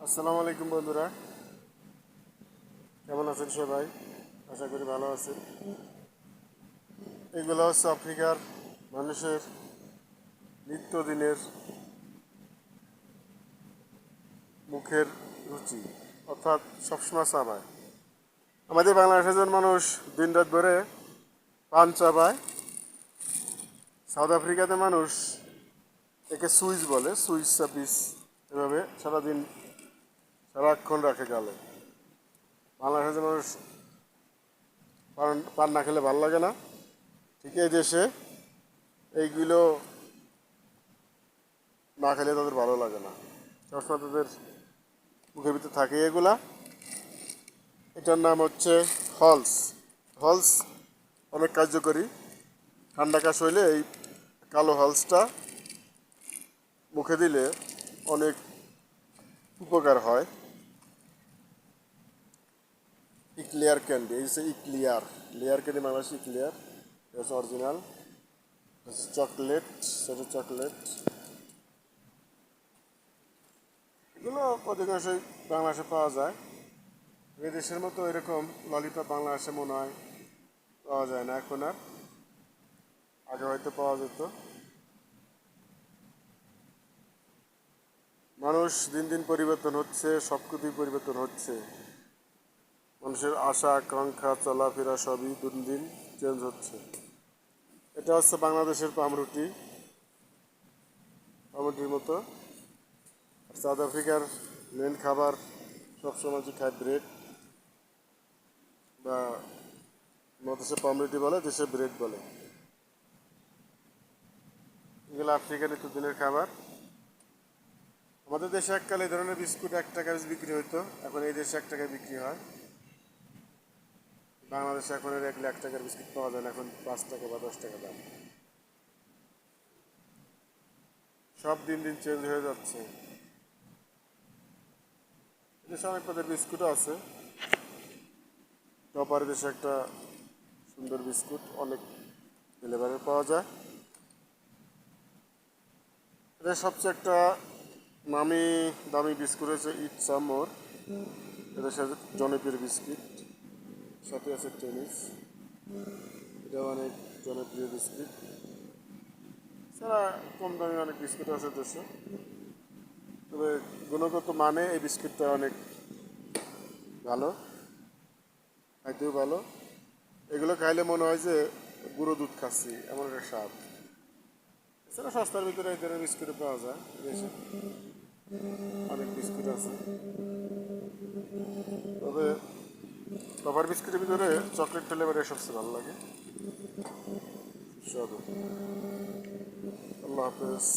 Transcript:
আসসালামু আলাইকুম বন্ধুরা, কেমন আছেন সবাই? আশা করি ভালো আছেন। এগুলো হচ্ছে আফ্রিকার মানুষের নিত্যদিনের মুখের রুচি, অর্থাৎ সবসময় চাবায়। আমাদের বাংলাদেশের মানুষ দিন রাত ভরে পান চাবায়। সাউথ আফ্রিকাতে মানুষ একে সুইচ বলে, সুইচ চাপিস, এভাবে সারাদিন সারাক্ষণ রাখে গালে। বাংলাদেশের মানুষ পান পান না খেলে ভালো লাগে না। ঠিক এই দেশে এইগুলো না খেলে তাদের ভালো লাগে না, সবসময় তাদের মুখের ভিতরে থাকে এগুলা। এটার নাম হচ্ছে হলস। হলস অনেক কার্যকরী। ঠান্ডা কাশ হইলে এই কালো হলসটা মুখে দিলে অনেক উপকার হয়। ইক্লিয়ার ক্যান্ডি, এই হচ্ছে eclair layer candy, Bangladesh eclair, এটা হচ্ছে অরিজিনাল। চকলেট, সেটা চকলেট, এগুলো অধিকাংশই বাংলাদেশে পাওয়া যায়। বিদেশের মতো এরকম ললিপপ বাংলাদেশে মনে হয় পাওয়া যায় না এখন আর, আগে হয়তো পাওয়া যেত। মানুষ দিন দিন পরিবর্তন হচ্ছে, সব কিছুই পরিবর্তন হচ্ছে। মানুষের আশা আকাঙ্ক্ষা চলাফেরা সবই দিন দিন চেঞ্জ হচ্ছে। এটা হচ্ছে বাংলাদেশের পামরুটি, পামরুটির মতো। আর সাউথ আফ্রিকার মেন খাবার সবসময় যে খায় ব্রেড, বা দেশে পামরুটি বলে, দেশে ব্রেড বলে। এগুলো আফ্রিকার নিত্যদিনের খাবার। আমাদের দেশে এককালে এই ধরনের বিস্কুট 1 টাকা বিক্রি হতো, এখন এই দেশে 1 টাকায় বিক্রি হয়। বাংলাদেশে এখন এর 1 টাকার বিস্কুট পাওয়া যায় না, এখন 5 টাকা বা 10 টাকা দাম। সব দিন দিন চেঞ্জ হয়ে যাচ্ছে। এদেশে অনেক পদের বিস্কুটও আছে। টপার দেশে একটা সুন্দর বিস্কুট, অনেক ফ্লেভারের পাওয়া যায়। এটা সবচেয়ে একটা নামি দামি বিস্কুট হচ্ছে ইট সামোর, এটা সাথে জনপ্রিয় বিস্কিট। সাথে আছে টেনিস, এটা অনেক জনপ্রিয় বিস্কিট। ছাড়া কম দামি অনেক বিস্কুট আছে দেশে, তবে গুণগত মানে এই বিস্কিটটা অনেক ভালো, খাইতেও ভালো। এগুলো খাইলে মনে হয় যে গুঁড়ো দুধ খাচ্ছি, এমন একটা স্বাদ। এছাড়া সস্তার ভিতরে এই ধরনের বিস্কুট পাওয়া যায় দেশে, অনেক বিস্কুট আছে। তবে টপার বিস্কুটের ভিতরে চকলেট ফ্লেভারের সবচেয়ে ভালো লাগে, সুস্বাদু। আল্লাহ হাফেজ।